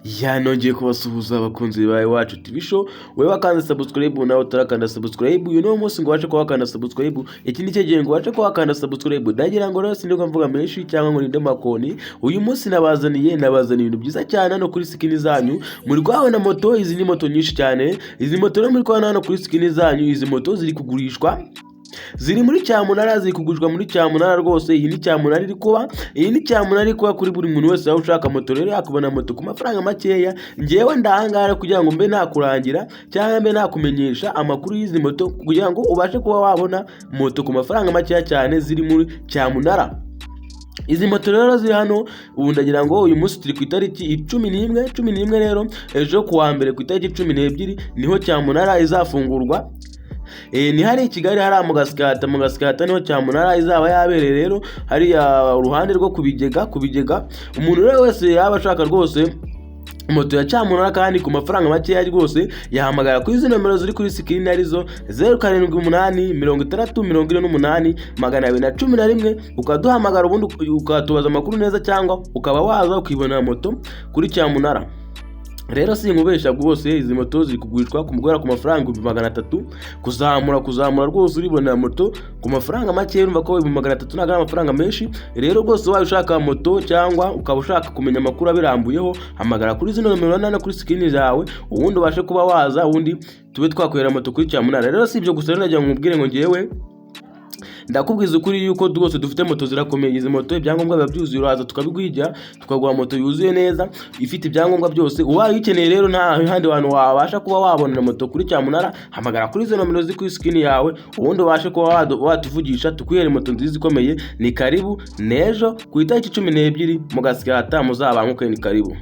Nongeye kubasuhuza abakunzi ba Iwacu TV show. Wewe wakanda subscribe nawe utarakanda subscribe, munsi ngo waje ko wakanda subscribe. Iki ni cyo gihe ngo waje ko wakanda subscribe. Ndagira ngo rero sindi mvuga menshi cyangwa ngo ninde makoni. Uyu munsi nabazaniye ibintu byiza cyane hano kuri skin zanyu. Muri kwawe na moto, izi ni moto nyinshi cyane. Izi moto rero muri kwawe hano kuri skin zanyu, izi moto ziri kugurishwa. Ziri muri cyamunara, ziri kugurishwa muri cyamunara rwose. Iyi ni cyamunara iri kuba kuri buri muntu wese ushaka moto rero yakubona moto ku mafaranga makeya. Ngewe ndahangara kugira ngo mbe nakurangira cyangwa mbe nakumenyesha amakuru y'izi moto kugira ngo ubashe kuba wabona moto ku mafaranga makeya cyane ziri muri cyamunara. Izi moto rero ziri hano ubu ndagira ngo uyu munsi turi ku itariki 11 rero ejo kuwa mbere ku itariki 12 niho cyamunara izafungurwa. Ni hari Kigali hari mu gasikata niho cyamunara izaba yabereye rero hari uruhande rwo kubigega. Umuntu rero wese yaba ashaka rwose moto ya cyamunara kandi ku mafaranga makeya rwose yahamagara kuri izi nomero ziri kuri screen arizo 0788 30 48 211 ukaduhamagara ubundi ukatubaza amakuru neza cyangwa ukaba waza ukibona moto kuri cyamunara. Rero sinkubesha rwose izi moto ziri kugurishwa ku mafaranga 300 kuzamura rwose uribona moto ku mafaranga make. Urumva ko 300 nagara amafaranga menshi. Rero rwose waje ushaka moto cyangwa ukaba ushaka kumenya amakuru abirambuyeho, hamagara kuri zino nomero nana kuri screen zawe ubundi ubashe kuba waza ubundi tube twakwera moto kuri cyamunara. Rero si ibyo gusa nagira ngo nkubwire ngo ngewe ndakubwiza ukuri yuko rwose dufite moto zirakomeye. Izi moto ibyangombwa biba byuzuye, uraza tukabiguhijya tukaguha moto yuzuye neza ifite ibyangombwa byose. Ubaye ukeneye rero nta handi hantu wabasha kuba wabonera moto kuri cyamunara, hamagara kuri izo nomero ziri kuri screen yawe ubundi ubashe kuba watuvugisha tukwihere moto nziza ikomeye. Ni karibu nejo ku itariki 12 mu gasikata muzabanguke. Ni karibu.